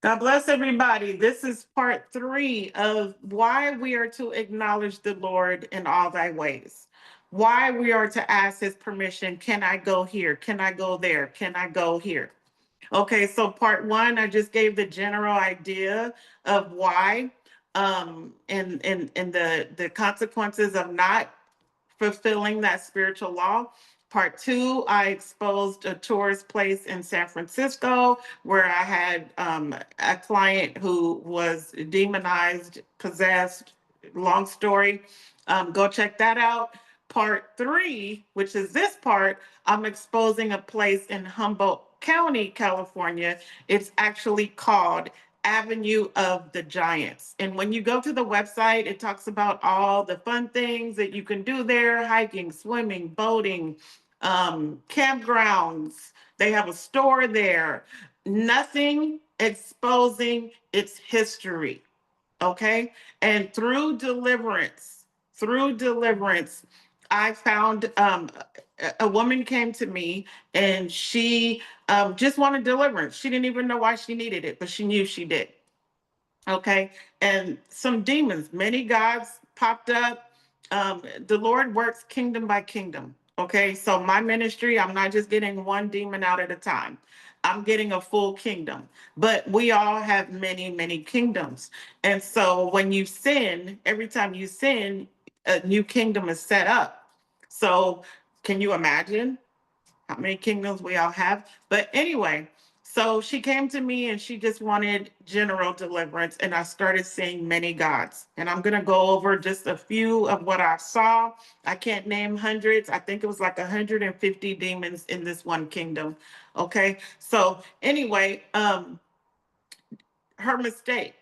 God bless everybody. This is part 3 of why we are to acknowledge the Lord in all thy ways. Why we are to ask his permission. Can I go here? Can I go there? Can I go here? Okay, so part 1, I just gave the general idea of why and the consequences of not fulfilling that spiritual law. Part 2, I exposed a tourist place in San Francisco where I had a client who was demonized, possessed. Long story. Go check that out. Part 3, which is this part, I'm exposing a place in Humboldt County, California. It's actually called Avenue of the Giants. And when you go to the website, it talks about all the fun things that you can do there: hiking, swimming, boating, campgrounds. They have a store there. Nothing exposing its history. Okay. And through deliverance, I found a woman came to me and she just wanted deliverance. She didn't even know why she needed it, but she knew she did. Okay. And some demons, many gods popped up. The Lord works kingdom by kingdom. Okay. So my ministry, I'm not just getting one demon out at a time. I'm getting a full kingdom, but we all have many, many kingdoms. And so when you sin, every time you sin, a new kingdom is set up. So can you imagine how many kingdoms we all have? But anyway, so she came to me and she just wanted general deliverance, and I started seeing many gods. And I'm going to go over just a few of what I saw. I can't name hundreds. I think it was like 150 demons in this one kingdom. Okay. So anyway, her mistake.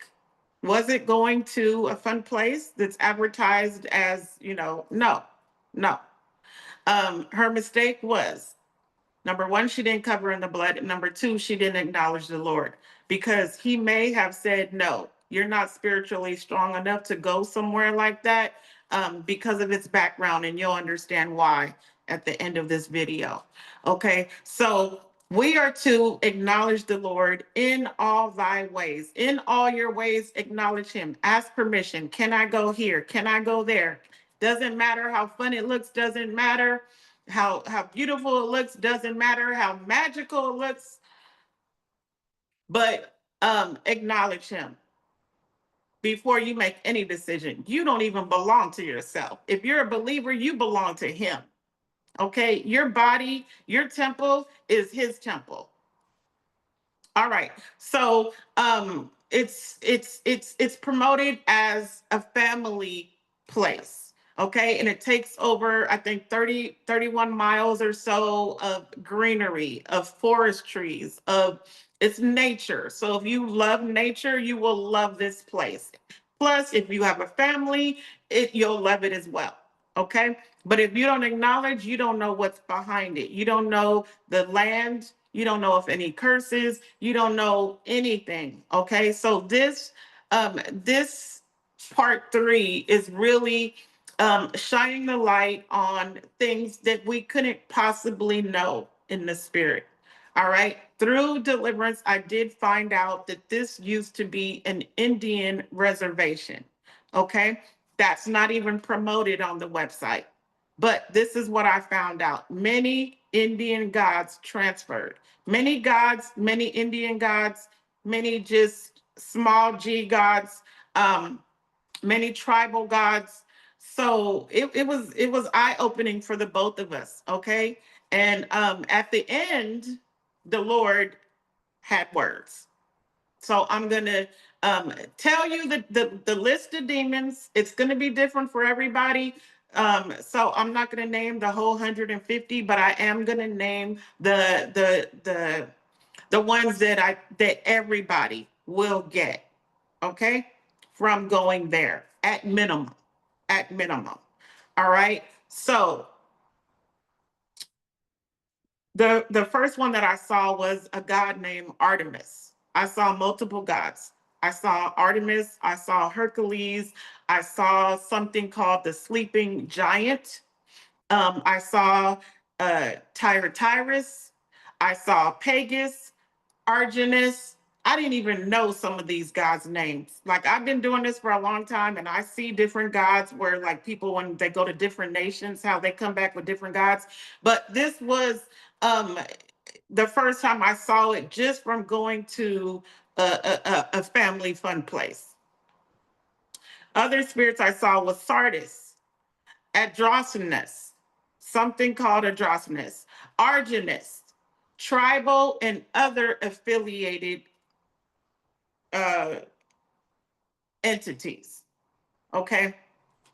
Was it going to a fun place that's advertised as, no, no. Her mistake was, number one, she didn't cover in the blood. And number two, she didn't acknowledge the Lord, because he may have said, no, you're not spiritually strong enough to go somewhere like that, because of its background. And you'll understand why at the end of this video. Okay. So we are to acknowledge the Lord in all thy ways. In all your ways, acknowledge him. Ask permission. Can I go here? Can I go there? Doesn't matter how fun it looks, doesn't matter how beautiful it looks, doesn't matter how magical it looks, but acknowledge him before you make any decision. You don't even belong to yourself. If you're a believer, you belong to him. Okay, your body, your temple is his temple. All right. So it's promoted as a family place. Okay. And it takes over, I think, 31 miles or so of greenery, of forest trees, of it's nature. So if you love nature, you will love this place. Plus, if you have a family, you'll love it as well. Okay. But if you don't acknowledge, you don't know what's behind it. You don't know the land. You don't know if any curses. You don't know anything. Okay. So this part 3 is really shining the light on things that we couldn't possibly know in the spirit. All right. Through deliverance, I did find out that this used to be an Indian reservation. Okay. That's not even promoted on the website. But this is what I found out. Many Indian gods transferred. Many gods, many Indian gods, many just small g gods, um, many tribal gods. So it was eye-opening for the both of us. Okay. And at the end, the Lord had words. So I'm going to tell you the list of demons. It's going to be different for everybody. So I'm not going to name the whole 150, but I am going to name the ones that everybody will get. Okay, from going there at minimum. At minimum. All right. So the first one that I saw was a god named Artemis. I saw multiple gods. I saw Artemis, I saw Hercules, I saw something called the sleeping giant. I saw Tyrus, I saw Pagus, Arginus. I didn't even know some of these gods' names. Like I've been doing this for a long time and I see different gods where like people when they go to different nations, how they come back with different gods. But this was um the first time I saw it just from going to a family fun place. Other spirits I saw was Sardis, Androsynus, something called Androsynus, Arginus, tribal and other affiliated uh, entities, okay,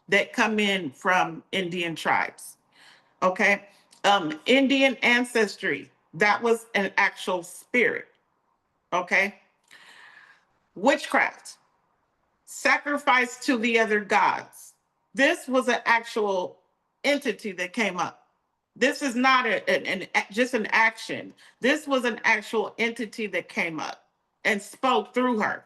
that come in from Indian tribes, okay? Indian ancestry, that was an actual spirit, okay? Witchcraft, sacrifice to the other gods. This was an actual entity that came up. This is not just an action. This was an actual entity that came up and spoke through her.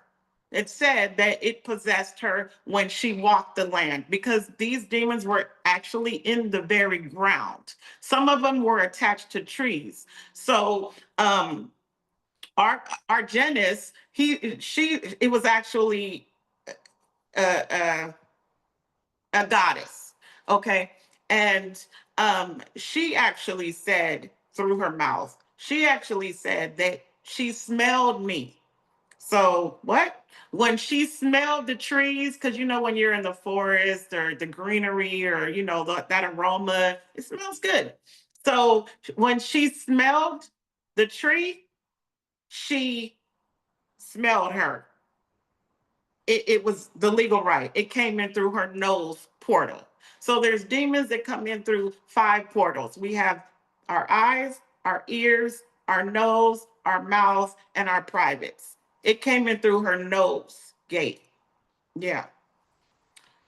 It said that it possessed her when she walked the land because these demons were actually in the very ground. Some of them were attached to trees. So our Argenis, it was actually a, a goddess, okay? And she actually said through her mouth, she actually said that she smelled me. So what? When she smelled the trees, because you know when you're in the forest or the greenery or you know that aroma, it smells good. So when she smelled the tree, she smelled her. It was the legal right. It came in through her nose portal. So there's demons that come in through 5 portals. We have our eyes, our ears, our nose, our mouth, and our privates. It came in through her nose gate. Yeah.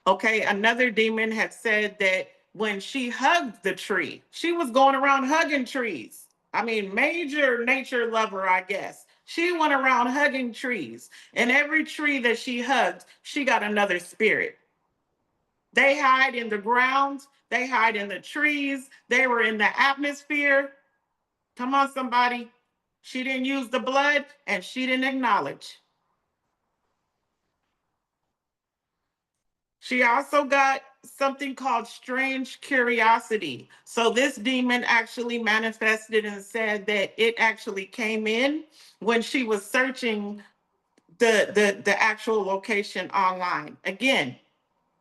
Okay. Another demon had said that when she hugged the tree, she was going around hugging trees. I mean, major nature lover, I guess. She went around hugging trees, and every tree that she hugged, she got another spirit. They hide in the ground, they hide in the trees, they were in the atmosphere. Come on, somebody. She didn't use the blood and she didn't acknowledge. She also got something called strange curiosity. So this demon actually manifested and said that it actually came in when she was searching the actual location online. Again,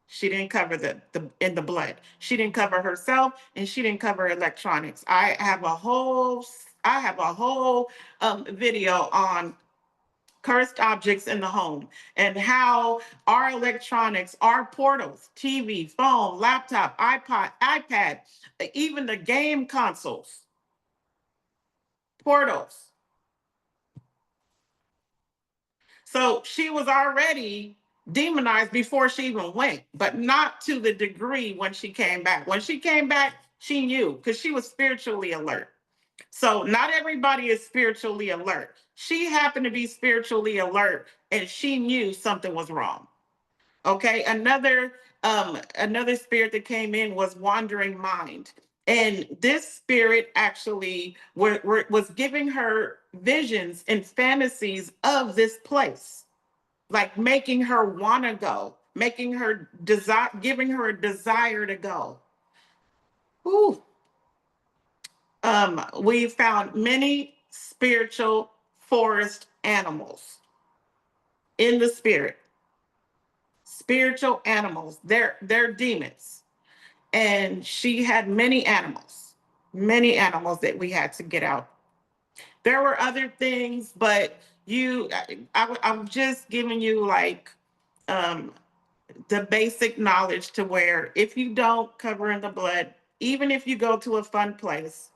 she didn't cover the in the blood. She didn't cover herself and she didn't cover electronics. I have a whole video on cursed objects in the home and how our electronics, our portals, TV, phone, laptop, iPad, even the game consoles, portals. So she was already demonized before she even went, but not to the degree when she came back. When she came back, she knew because she was spiritually alert. So not everybody is spiritually alert. She happened to be spiritually alert and she knew something was wrong. Okay, another spirit that came in was wandering mind. And this spirit actually was giving her visions and fantasies of this place, like making her want to go, making her desire, giving her a desire to go. Ooh. We found many spiritual forest animals in the spirit. Spiritual animals, they're demons. And she had many animals that we had to get out. There were other things, but I'm just giving you like um, the basic knowledge to where if you don't cover in the blood, even if you go to a fun place,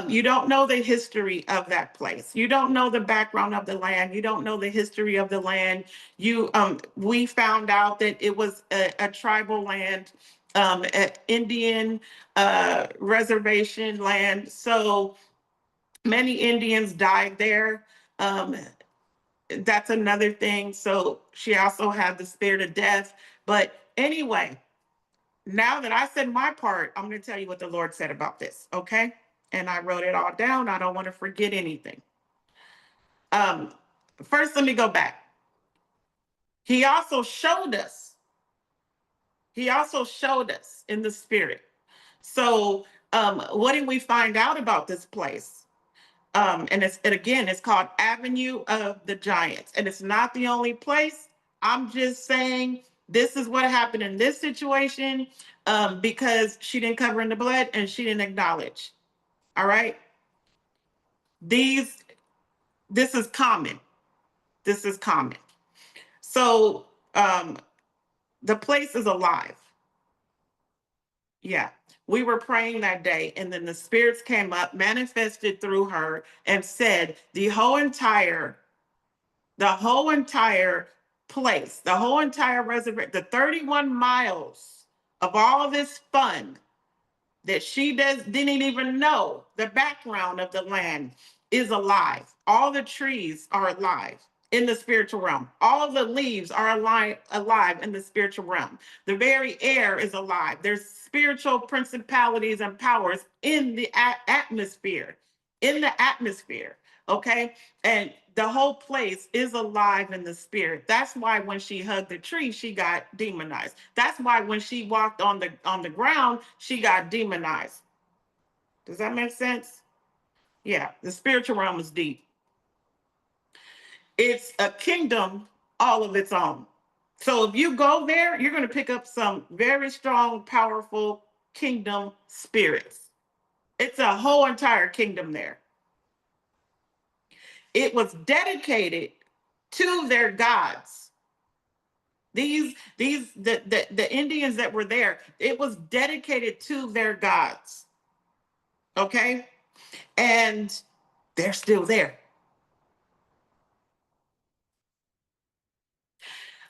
you don't know the history of that place. You don't know the background of the land. You don't know the history of the land. We found out that it was a tribal land, an Indian reservation land. So many Indians died there. Um, that's another thing. So she also had the spirit of death. But anyway, now that I said my part, I'm going to tell you what the Lord said about this. Okay. And I wrote it all down. I don't want to forget anything. Um, First, let me go back. He also showed us. He also showed us in the spirit. So, what did we find out about this place? And again, it's called Avenue of the Giants, and it's not the only place. I'm just saying this is what happened in this situation, because she didn't cover in the blood and she didn't acknowledge. All right, these this is common. This is common. So the place is alive. Yeah. We were praying that day, and then the spirits came up, manifested through her, and said the whole entire place, the whole entire reservation, the 31 miles of all this fun that she didn't even know the background of the land is alive. All the trees are alive in the spiritual realm. All of the leaves are alive in the spiritual realm. The very air is alive. There's spiritual principalities and powers in the atmosphere, in the atmosphere. Okay. And the whole place is alive in the spirit. That's why when she hugged the tree, she got demonized. That's why when she walked on the ground, she got demonized. Does that make sense? Yeah, the spiritual realm is deep. It's a kingdom all of its own. So if you go there, you're going to pick up some very strong, powerful kingdom spirits. It's a whole entire kingdom there. It was dedicated to their gods. The Indians that were there, it was dedicated to their gods. Okay? And they're still there.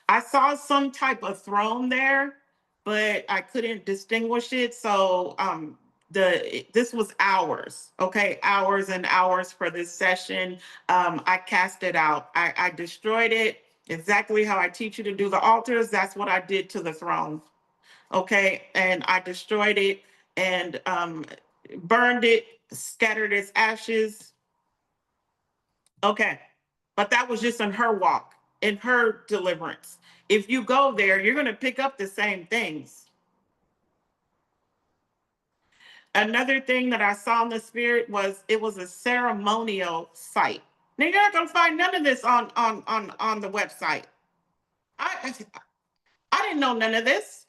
I saw some type of throne there, but I couldn't distinguish it. So this was hours, okay, hours and hours for this session. I cast it out. I destroyed it exactly how I teach you to do the altars. That's what I did to the throne. Okay, and I destroyed it and burned it, scattered its ashes. Okay, but that was just in her walk, in her deliverance. If you go there, you're going to pick up the same things. Another thing that I saw in the spirit was it was a ceremonial site. Now you're not going to find none of this on the website. I I didn't know none of this.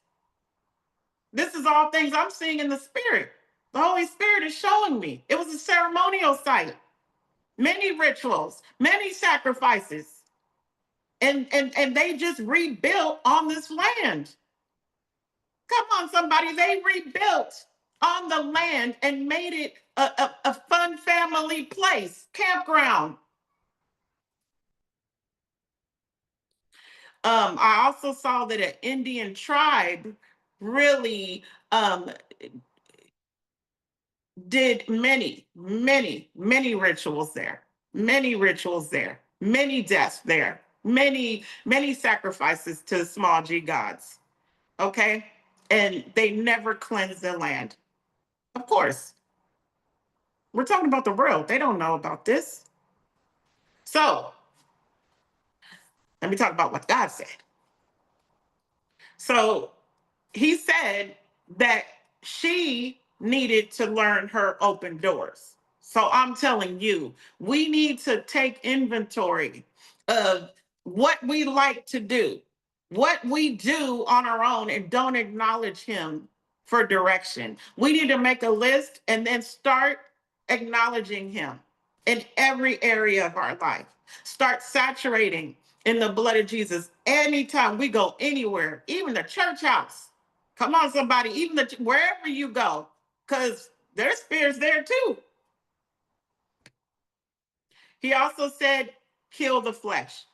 This is all things I'm seeing in the spirit. The Holy Spirit is showing me. It was a ceremonial site. Many rituals, many sacrifices. And they just rebuilt on this land. Come on, somebody. They rebuilt on the land and made it a fun family place, campground. I also saw that an Indian tribe really did many rituals there, many rituals there, many deaths there, many sacrifices to small g gods. Okay. And they never cleansed the land. Of course, we're talking about the world. They don't know about this. So let me talk about what God said. So he said that she needed to learn her open doors. So I'm telling you, we need to take inventory of what we like to do, what we do on our own and don't acknowledge him for direction. We need to make a list and then start acknowledging him in every area of our life. Start saturating in the blood of Jesus anytime we go anywhere, even the church house. Come on, somebody, even wherever you go, because there's spirits there too. He also said, kill the flesh.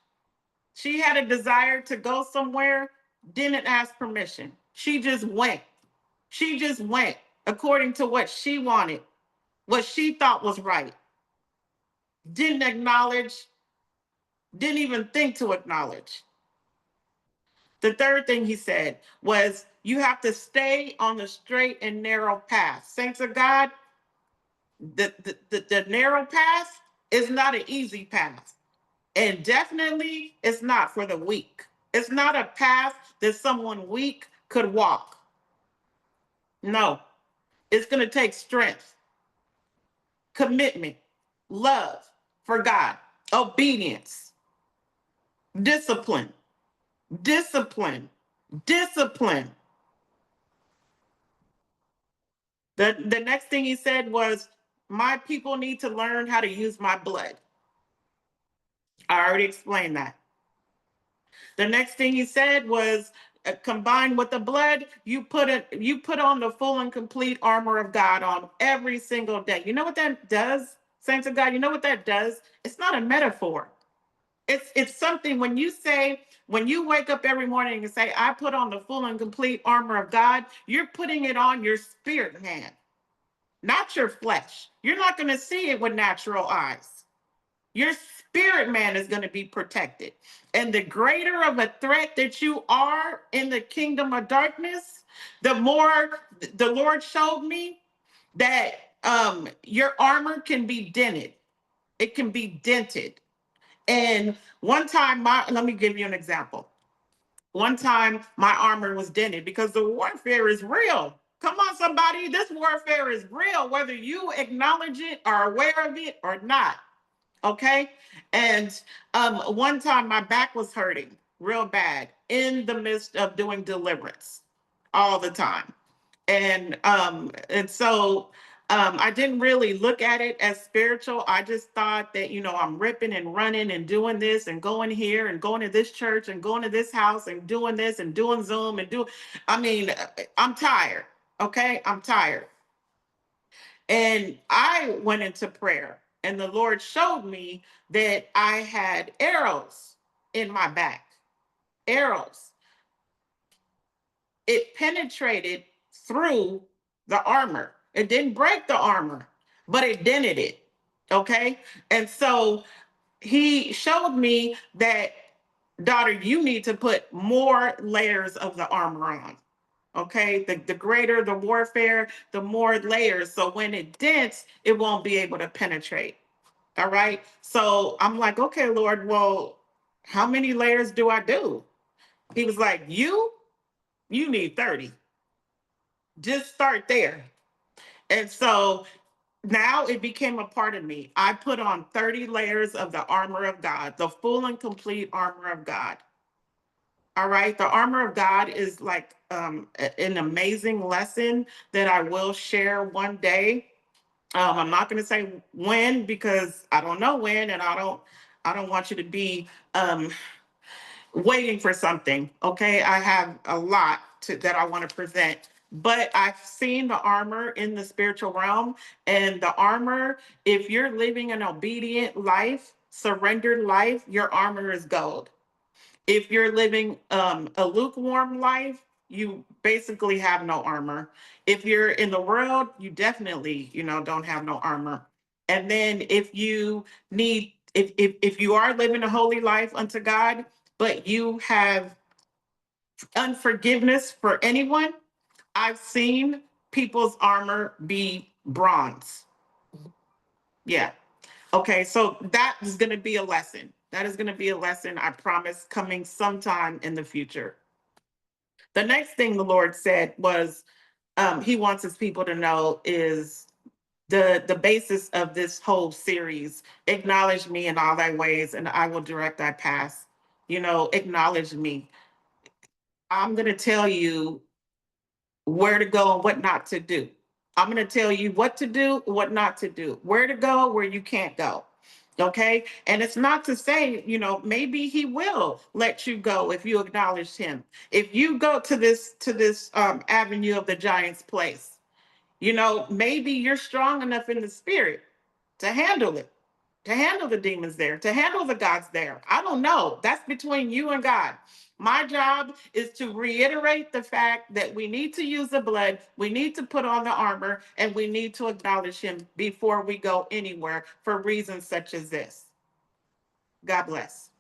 She had a desire to go somewhere, didn't ask permission. She just went. She just went according to what she wanted, what she thought was right. Didn't acknowledge, didn't even think to acknowledge. The third thing he said was, you have to stay on the straight and narrow path. Saints of God, the narrow path is not an easy path. And definitely, it's not for the weak. It's not a path that someone weak could walk. No, it's going to take strength, commitment, love for God, obedience, discipline, discipline, discipline. The next thing he said was, my people need to learn how to use my blood. I already explained that. The next thing he said was, combined with the blood, you put on the full and complete armor of God on every single day. You know what that does, saints of God? You know what that does? It's not a metaphor. It's something. When you say, when you wake up every morning and say, I put on the full and complete armor of God, you're putting it on your spirit man, not your flesh. You're not going to see it with natural eyes. Your spirit man is going to be protected. And the greater of a threat that you are in the kingdom of darkness, the more the Lord showed me that your armor can be dented. It can be dented. And one time, let me give you an example. One time, my armor was dented because the warfare is real. Come on, somebody. This warfare is real, whether you acknowledge it or aware of it or not. Okay. And one time my back was hurting real bad in the midst of doing deliverance all the time. And so I didn't really look at it as spiritual. I just thought that, I'm ripping and running and doing this and going here and going to this church and going to this house and doing this and doing Zoom and I mean, I'm tired. Okay. I'm tired. And I went into prayer, and the Lord showed me that I had arrows in my back. Arrows. It penetrated through the armor. It didn't break the armor, but it dented it. Okay. And so he showed me that, daughter, you need to put more layers of the armor on. Okay, the greater the warfare, the more layers. So when it dents, it won't be able to penetrate. All right. So I'm like, okay, Lord, well, how many layers do I do? He was like, you need 30. Just start there. And so now it became a part of me. I put on 30 layers of the armor of God, the full and complete armor of God. All right. The armor of God is like an amazing lesson that I will share one day. I'm not going to say when, because I don't know when, and I don't want you to be waiting for something. Okay. I have a lot that I want to present, but I've seen the armor in the spiritual realm, and the armor, if you're living an obedient life, surrendered life, your armor is gold. If you're living a lukewarm life, you basically have no armor. If you're in the world, you definitely, don't have no armor. And then if you are living a holy life unto God, but you have unforgiveness for anyone, I've seen people's armor be bronze. Yeah. Okay, so that is going to be a lesson. That is going to be a lesson, I promise, coming sometime in the future. The next thing the Lord said was, he wants his people to know is the basis of this whole series. Acknowledge me in all thy ways, and I will direct thy paths. Acknowledge me. I'm going to tell you where to go and what not to do. I'm going to tell you what to do, what not to do, where to go, where you can't go. Okay. And it's not to say, maybe he will let you go if you acknowledge him. If you go to this avenue of the giant's place, maybe you're strong enough in the spirit to handle it, to handle the demons there, to handle the gods there. I don't know. That's between you and God. My job is to reiterate the fact that we need to use the blood, we need to put on the armor, and we need to acknowledge him before we go anywhere for reasons such as this. God bless.